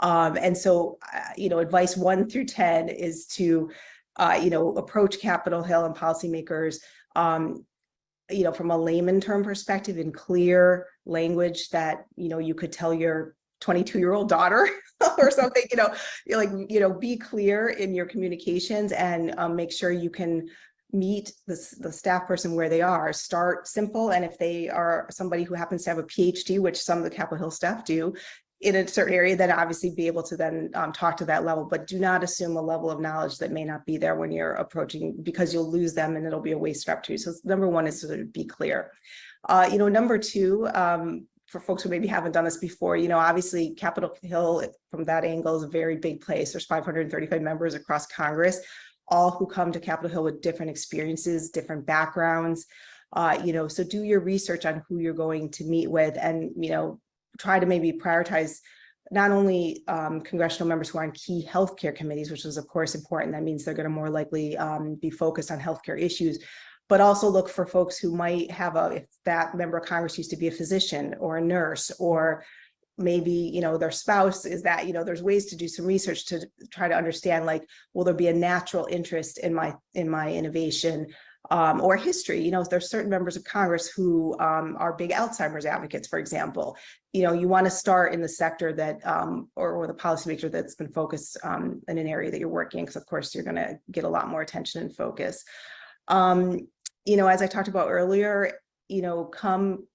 And so, advice 1 through 10 is to, approach Capitol Hill and policymakers, from a layman term perspective, in clear language that, you could tell your 22-year-old daughter or something, be clear in your communications, and make sure you can meet the staff person where they are. Start simple. And if they are somebody who happens to have a PhD, which some of the Capitol Hill staff do, in a certain area, then obviously be able to then talk to that level, but do not assume a level of knowledge that may not be there when you're approaching, because you'll lose them and it'll be a waste of opportunity. So number 1 is to be clear. Number 2, for folks who maybe haven't done this before, obviously Capitol Hill from that angle is a very big place. There's 535 members across Congress, all who come to Capitol Hill with different experiences, different backgrounds. So do your research on who you're going to meet with, and, try to maybe prioritize not only congressional members who are on key healthcare committees, which is of course important. That means they're going to more likely be focused on healthcare issues, but also look for folks who might have if that member of Congress used to be a physician or a nurse, or maybe, their spouse is that, there's ways to do some research to try to understand, like, will there be a natural interest in my innovation? Or history. There's certain members of Congress who are big Alzheimer's advocates, for example. You want to start in the sector that, or the policymaker that's been focused in an area that you're working, because of course you're going to get a lot more attention and focus. As I talked about earlier, come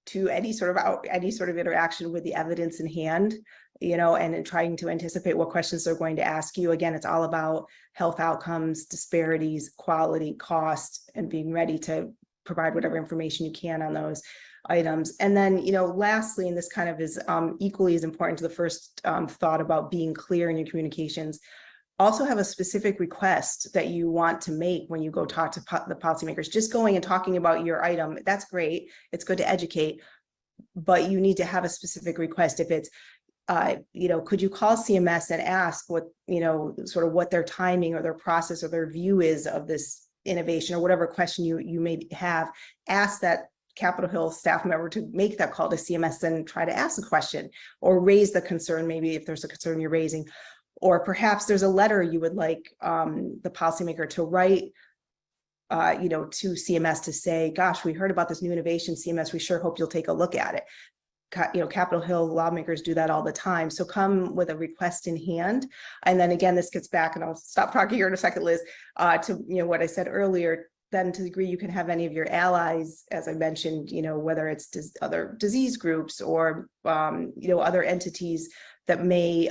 to any sort of interaction with the evidence in hand, and in trying to anticipate what questions they're going to ask you. Again, it's all about health outcomes, disparities, quality, cost, and being ready to provide whatever information you can on those items. And then, lastly, and this kind of is equally as important to the first thought about being clear in your communications, also have a specific request that you want to make when you go talk to the policymakers. Just going and talking about your item, that's great. It's good to educate, but you need to have a specific request. If it's, could you call CMS and ask what, sort of what their timing or their process or their view is of this innovation, or whatever question you may have. Ask that Capitol Hill staff member to make that call to CMS and try to ask the question or raise the concern, maybe if there's a concern you're raising. Or perhaps there's a letter you would like the policymaker to write, to CMS to say, gosh, we heard about this new innovation, CMS, we sure hope you'll take a look at it. Capitol Hill lawmakers do that all the time. So come with a request in hand. And then again, this gets back, and I'll stop talking here in a second, Liz, to what I said earlier. Then to the degree you can have any of your allies, as I mentioned, whether it's other disease groups or, other entities that may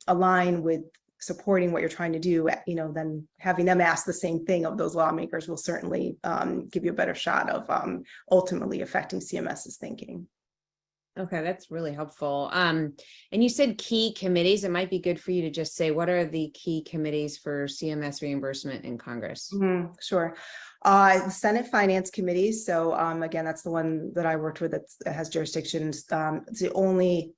align with supporting what you're trying to do, then having them ask the same thing of those lawmakers will certainly give you a better shot of ultimately affecting CMS's thinking. Okay, that's really helpful. And you said key committees. It might be good for you to just say, what are the key committees for CMS reimbursement in Congress? Sure. The Senate Finance Committee. So again, that's the one that I worked with that has jurisdictions. It's the only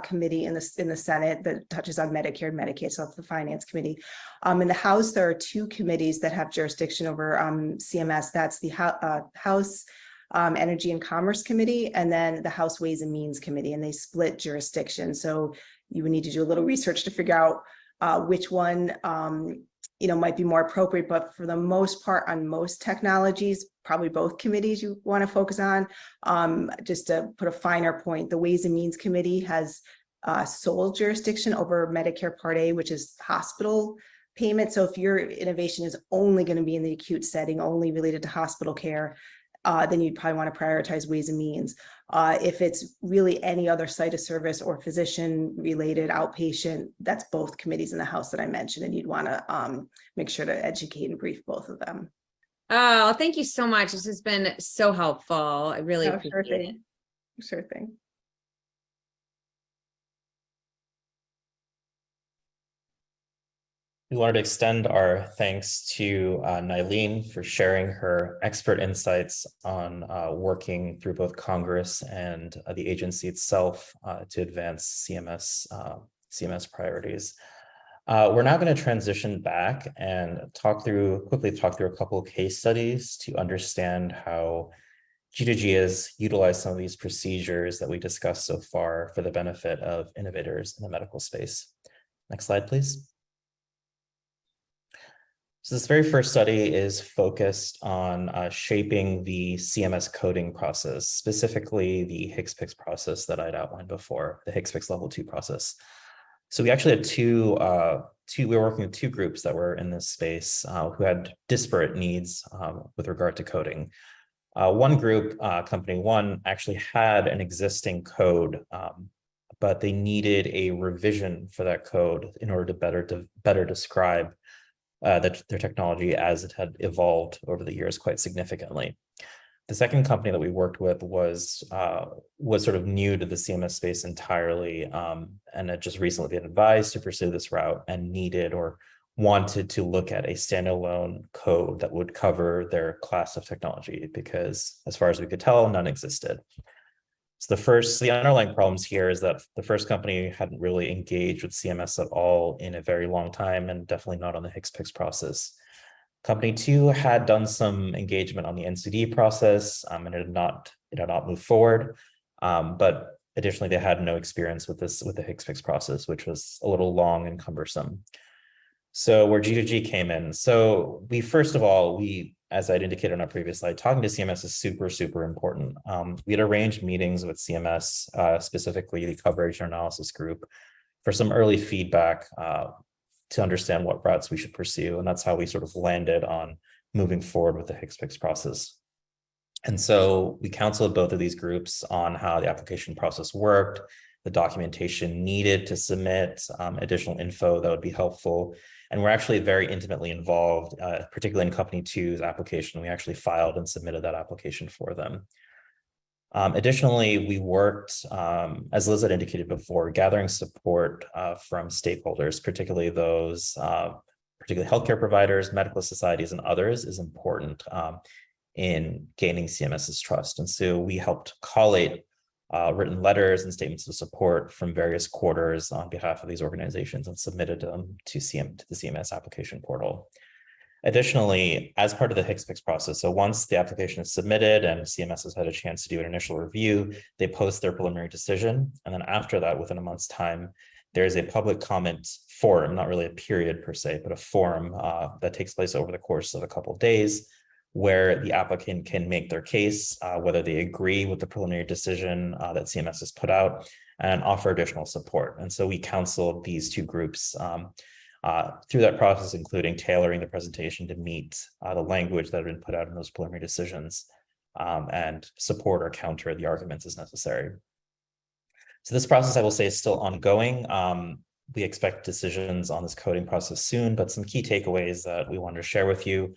committee in the Senate that touches on Medicare and Medicaid. So that's the Finance Committee. In the House, there are 2 committees that have jurisdiction over CMS. That's the House Energy and Commerce Committee, and then the House Ways and Means Committee, and they split jurisdiction. So you would need to do a little research to figure out which one might be more appropriate. But for the most part, on most technologies, probably both committees you want to focus on. Just to put a finer point, the Ways and Means Committee has sole jurisdiction over Medicare Part A, which is hospital payment. So if your innovation is only going to be in the acute setting, only related to hospital care, then you'd probably want to prioritize Ways and Means. If it's really any other site of service or physician related outpatient, that's both committees in the House that I mentioned, and you'd want to make sure to educate and brief both of them. Oh, thank you so much. This has been so helpful. I really appreciate it. Sure thing. We wanted to extend our thanks to Neleen for sharing her expert insights on working through both Congress and the agency itself to advance CMS priorities. We're now going to transition back and quickly talk through a couple of case studies to understand how G2G has utilized some of these procedures that we discussed so far for the benefit of innovators in the medical space. Next slide, please. So this very first study is focused on shaping the CMS coding process, specifically the HCPCS process that I'd outlined before, the HCPCS level 2 process. So we actually had we were working with two groups that were in this space who had disparate needs with regard to coding. One group, company one, actually had an existing code, but they needed a revision for that code in order to better describe their technology as it had evolved over the years quite significantly. The second company that we worked with was sort of new to the CMS space entirely, and had just recently been advised to pursue this route and needed or wanted to look at a standalone code that would cover their class of technology, because as far as we could tell, none existed. So the underlying problems here is that the first company hadn't really engaged with CMS at all in a very long time, and definitely not on the HCPCS process. Company two had done some engagement on the NCD process, and it had not moved forward. But additionally, they had no experience with the HCPCS process, which was a little long and cumbersome. So where G2G came in. So first of all, as I'd indicated on our previous slide, talking to CMS is super, super important. We had arranged meetings with CMS, specifically the Coverage and Analysis Group, for some early feedback to understand what routes we should pursue. And that's how we sort of landed on moving forward with the HCPCS process. And so we counseled both of these groups on how the application process worked, the documentation needed to submit, additional info that would be helpful. And we're actually very intimately involved, particularly in Company two's application. We actually filed and submitted that application for them. Additionally, we worked, as Liz had indicated before, gathering support from stakeholders, particularly healthcare providers, medical societies, and others, is important in gaining CMS's trust. And so we helped collate written letters and statements of support from various quarters on behalf of these organizations and submitted them to the CMS application portal. Additionally, as part of the HCPCS process, so once the application is submitted and CMS has had a chance to do an initial review, they post their preliminary decision. And then after that, within a month's time, there's a public comment forum, not really a period per se, but a forum that takes place over the course of a couple of days, where the applicant can make their case, whether they agree with the preliminary decision that CMS has put out, and offer additional support. And so we counseled these two groups through that process, including tailoring the presentation to meet the language that had been put out in those preliminary decisions, and support or counter the arguments as necessary. So this process, I will say, is still ongoing. We expect decisions on this coding process soon, but some key takeaways that we wanted to share with you.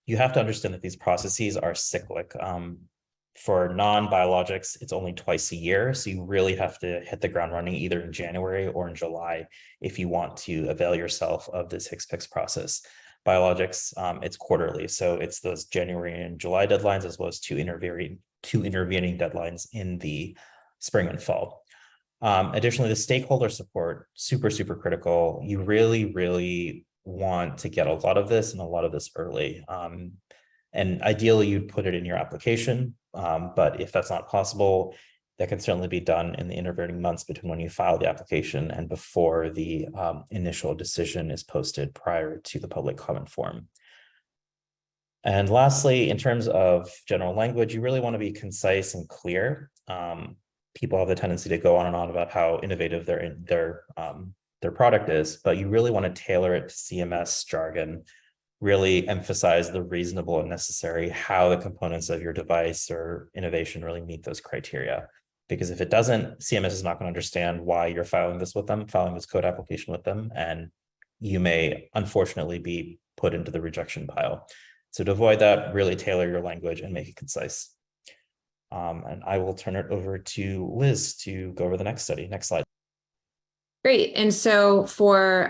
You have to understand that these processes are cyclic. For non-biologics, it's only twice a year. So you really have to hit the ground running either in January or in July if you want to avail yourself of this HCPCS process. Biologics, it's quarterly. So it's those January and July deadlines, as well as two intervening deadlines in the spring and fall. Additionally, the stakeholder support, super, super critical. You really want to get a lot of this early. And ideally, you'd put it in your application. But if that's not possible, that can certainly be done in the intervening months between when you file the application and before the initial decision is posted prior to the public comment form. And lastly, in terms of general language, you really want to be concise and clear. people have the tendency to go on and on about how innovative their product is, but you really want to tailor it to CMS jargon, really emphasize the reasonable and necessary, how the components of your device or innovation really meet those criteria. Because if it doesn't, CMS is not going to understand why you're filing this code application with them, and you may unfortunately be put into the rejection pile. So to avoid that, really tailor your language and make it concise. And I will turn it over to Liz to go over the next study. Next slide. Great. And so for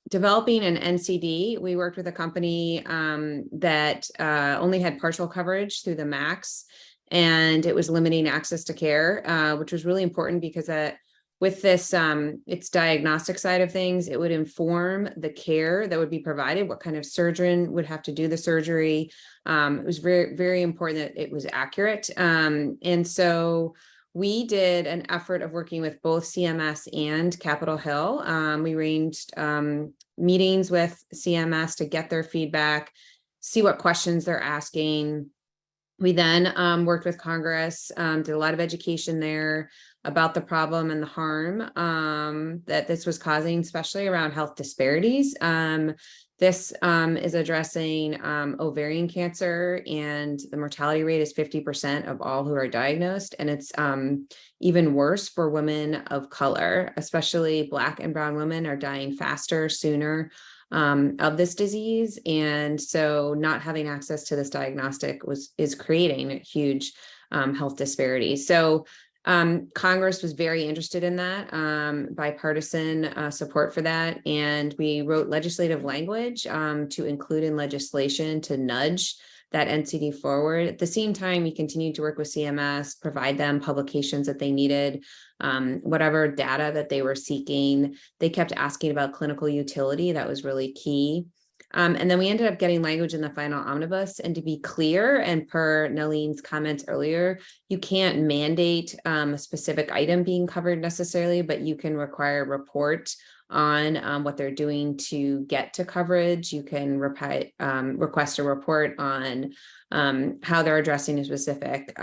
developing an NCD, we worked with a company that only had partial coverage through the MACs, and it was limiting access to care, which was really important because with this, its diagnostic side of things, it would inform the care that would be provided, what kind of surgeon would have to do the surgery. It was very, very important that it was accurate. And so we did an effort of working with both CMS and Capitol Hill. We arranged meetings with CMS to get their feedback, see what questions they're asking. We then worked with Congress, did a lot of education there about the problem and the harm that this was causing, especially around health disparities. This is addressing ovarian cancer, and the mortality rate is 50% of all who are diagnosed. And it's even worse for women of color, especially Black and brown women are dying faster, sooner of this disease. And so not having access to this diagnostic is creating huge health disparities. So Congress was very interested in that, bipartisan support for that. And we wrote legislative language to include in legislation to nudge that NCD forward. At the same time, we continued to work with CMS, provide them publications that they needed, whatever data that they were seeking. They kept asking about clinical utility. That was really key. And then we ended up getting language in the final omnibus. And to be clear, and per Neleen's comments earlier, you can't mandate a specific item being covered necessarily, but you can require a report on what they're doing to get to coverage. You can request a report on how they're addressing a specific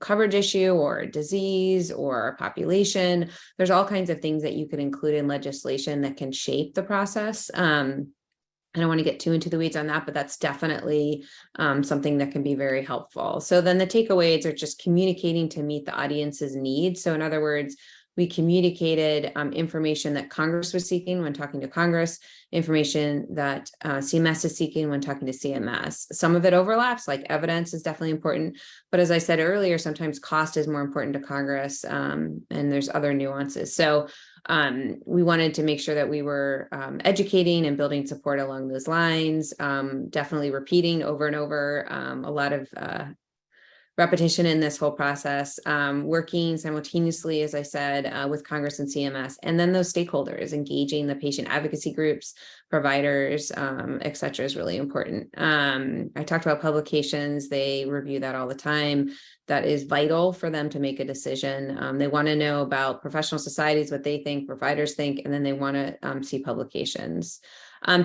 coverage issue or disease or population. There's all kinds of things that you could include in legislation that can shape the process. I don't want to get too into the weeds on that, but that's definitely something that can be very helpful. So then the takeaways are just communicating to meet the audience's needs. So in other words, we communicated information that Congress was seeking when talking to Congress, information that CMS is seeking when talking to CMS. Some of it overlaps, like evidence is definitely important. But as I said earlier, sometimes cost is more important to Congress, and there's other nuances. So we wanted to make sure that we were educating and building support along those lines, definitely repeating over and over, a lot of repetition in this whole process, working simultaneously, as I said, with Congress and CMS, and then those stakeholders, engaging the patient advocacy groups, providers, et cetera, is really important. I talked about publications. They review that all the time. That is vital for them to make a decision. They want to know about professional societies, what they think, providers think, and then they want to see publications.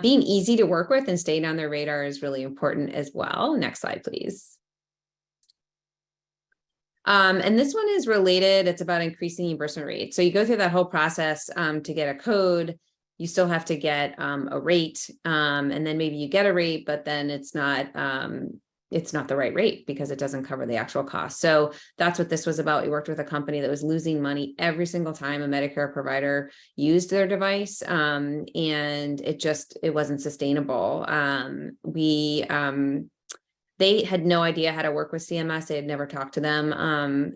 Being easy to work with and staying on their radar is really important as well. Next slide, please. And this one is related. It's about increasing reimbursement rates. So you go through that whole process to get a code. You still have to get a rate, and then maybe you get a rate, but then it's not the right rate because it doesn't cover the actual cost. So that's what this was about. We worked with a company that was losing money every single time a Medicare provider used their device, and it wasn't sustainable. They had no idea how to work with CMS. They had never talked to them.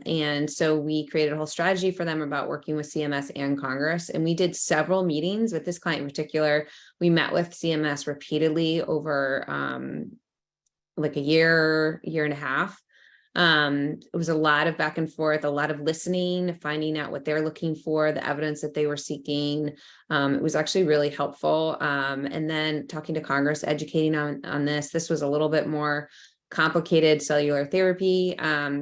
And so we created a whole strategy for them about working with CMS and Congress. And we did several meetings with this client in particular. We met with CMS repeatedly over like a year and a half. It was a lot of back and forth, a lot of listening, finding out what they're looking for, the evidence that they were seeking. It was actually really helpful. And then talking to Congress, educating on this. This was a little bit more complicated cellular therapy.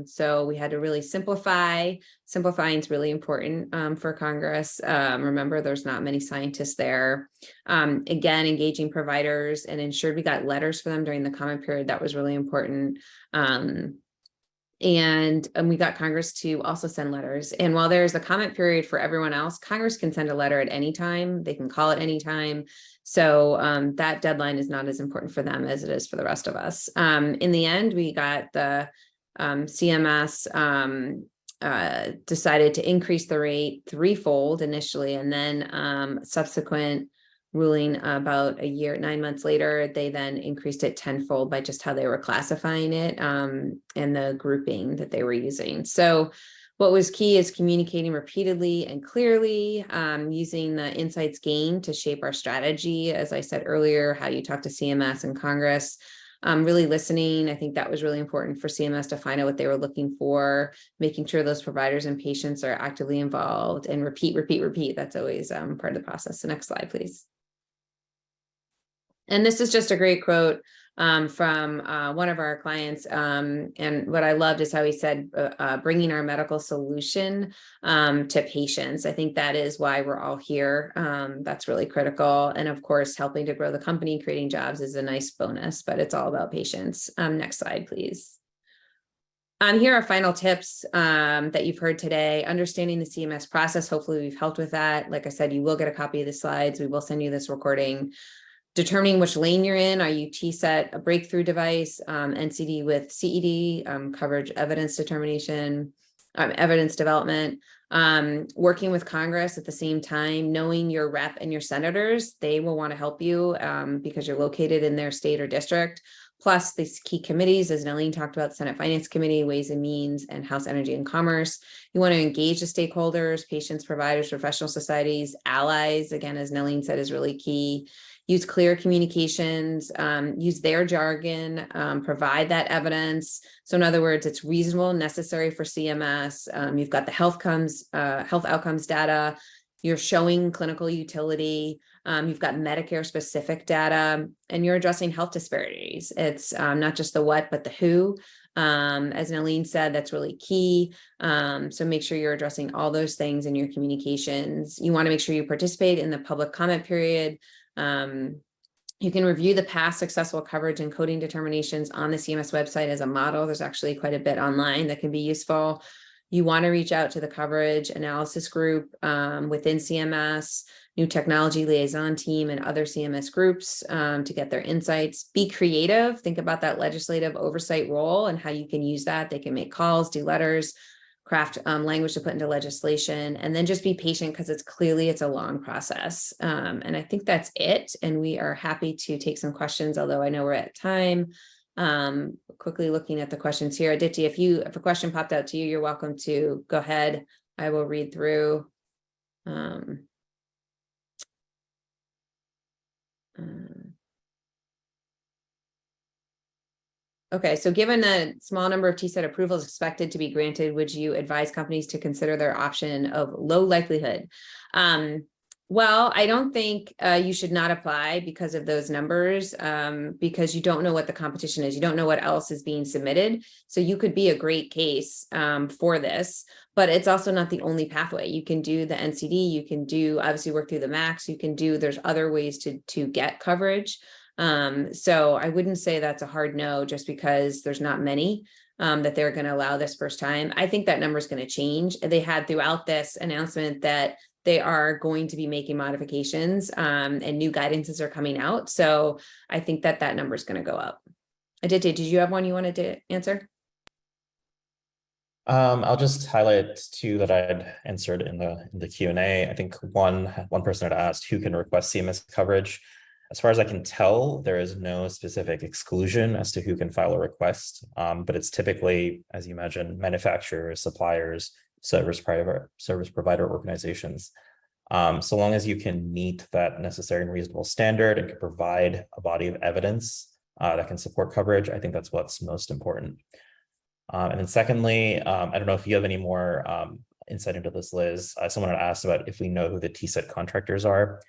So we had to really simplify. Simplifying is really important for Congress. Remember, there's not many scientists there. Again, engaging providers and ensured we got letters for them during the comment period. That was really important. And we got Congress to also send letters. And while there's a comment period for everyone else, Congress can send a letter at any time. They can call at any time. So that deadline is not as important for them as it is for the rest of us. In the end, we got the CMS decided to increase the rate threefold initially, and then subsequent ruling about 9 months later, they then increased it tenfold by just how they were classifying it and the grouping that they were using. So what was key is communicating repeatedly and clearly, using the insights gained to shape our strategy. As I said earlier, how you talk to CMS and Congress, really listening. I think that was really important for CMS to find out what they were looking for, making sure those providers and patients are actively involved, and repeat. That's always part of the process. So next slide, please. And this is just a great quote from one of our clients. And what I loved is how he said, bringing our medical solution to patients. I think that is why we're all here. That's really critical. And of course, helping to grow the company, creating jobs is a nice bonus, but it's all about patients. Next slide, please. Here are final tips that you've heard today. Understanding the CMS process. Hopefully we've helped with that. Like I said, you will get a copy of the slides. We will send you this recording. Determining which lane you're in. Are you TSET, a breakthrough device, NCD with CED, coverage evidence determination, evidence development, working with Congress at the same time, knowing your rep and your senators, they will want to help you because you're located in their state or district. Plus these key committees, as Neleen talked about, Senate Finance Committee, Ways and Means, and House Energy and Commerce. You want to engage the stakeholders, patients, providers, professional societies, allies, again, as Neleen said, is really key. Use clear communications, use their jargon, provide that evidence. So in other words, it's reasonable, necessary for CMS. You've got the health outcomes data. You're showing clinical utility. You've got Medicare specific data, and you're addressing health disparities. It's not just the what, but the who. As Neleen said, that's really key. So make sure you're addressing all those things in your communications. You want to make sure you participate in the public comment period. You can review the past successful coverage and coding determinations on the CMS website as a model. There's actually quite a bit online that can be useful. You want to reach out to the coverage analysis group within CMS, new technology liaison team, and other CMS groups to get their insights. Be creative. Think about that legislative oversight role and how you can use that. They can make calls, do letters, craft language to put into legislation, and then just be patient because it's a long process. And I think that's it. And we are happy to take some questions, although I know we're at time. Quickly looking at the questions here. Aditya, if a question popped out to you, you're welcome to go ahead. I will read through. Okay, so given a small number of TSET approvals expected to be granted, would you advise companies to consider their option of low likelihood? Well, I don't think you should not apply because of those numbers, because you don't know what the competition is. You don't know what else is being submitted. So you could be a great case for this, but it's also not the only pathway. You can do the NCD, you can do obviously work through the MACs, you can do, there's other ways to get coverage. So I wouldn't say that's a hard no just because there's not many that they're going to allow this first time. I think that number is going to change. They had throughout this announcement that they are going to be making modifications and new guidances are coming out. So I think that number is going to go up. Aditya, did you have one you wanted to answer? I'll just highlight two that I'd answered in the Q&A. I think one person had asked who can request CMS coverage. As far as I can tell, there is no specific exclusion as to who can file a request, but it's typically, as you imagine, manufacturers, suppliers, service provider organizations. So long as you can meet that necessary and reasonable standard and can provide a body of evidence that can support coverage, I think that's what's most important. And then secondly, I don't know if you have any more insight into this, Liz. Someone had asked about if we know who the TSET contractors are.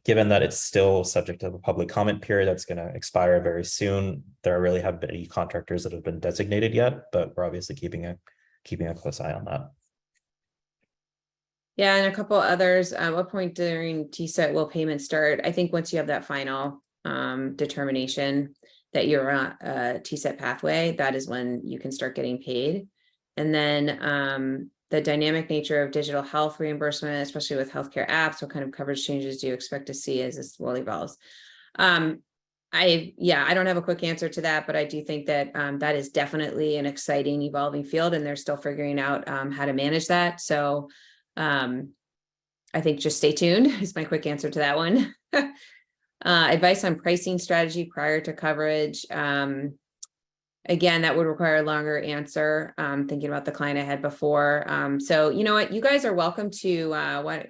Given that it's still subject to a public comment period that's going to expire very soon, there really haven't been any contractors that have been designated yet, but we're obviously keeping a close eye on that. Yeah, and a couple others. At what point during TSET will payment start? I think once you have that final determination, that you're on a TSET pathway, that is when you can start getting paid. And then the dynamic nature of digital health reimbursement, especially with healthcare apps, what kind of coverage changes do you expect to see as this will evolve? I don't have a quick answer to that, but I do think that that is definitely an exciting evolving field, and they're still figuring out how to manage that. So I think just stay tuned is my quick answer to that one. Advice on pricing strategy prior to coverage. Again, that would require a longer answer, thinking about the client I had before. So you know what, you guys are welcome to,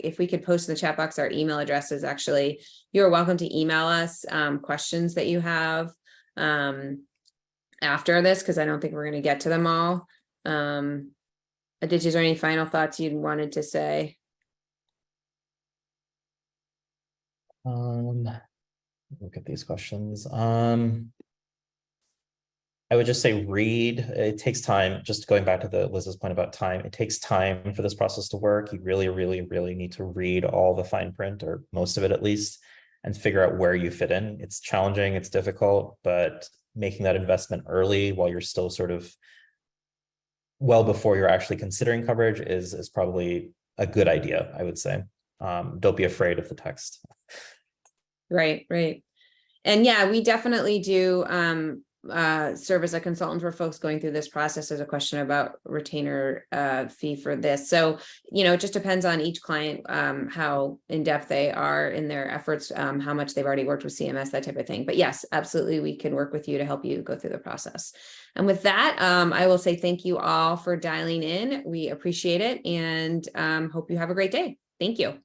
if we could post in the chat box, our email addresses, actually, you're welcome to email us questions that you have after this, because I don't think we're going to get to them all. Aditya, is there any final thoughts you wanted to say? Look at these questions. I would just say read. It takes time. Just going back to Liz's point about time, it takes time for this process to work. You really, really, really need to read all the fine print, or most of it at least, and figure out where you fit in. It's challenging, it's difficult, but making that investment early while you're still sort of well before you're actually considering coverage is probably a good idea, I would say. Don't be afraid of the text. Right. And yeah, we definitely do serve as a consultant for folks going through this process. There's a question about retainer fee for this. So, you know, it just depends on each client, how in-depth they are in their efforts, how much they've already worked with CMS, that type of thing. But yes, absolutely, we can work with you to help you go through the process. And with that, I will say thank you all for dialing in. We appreciate it, and hope you have a great day. Thank you.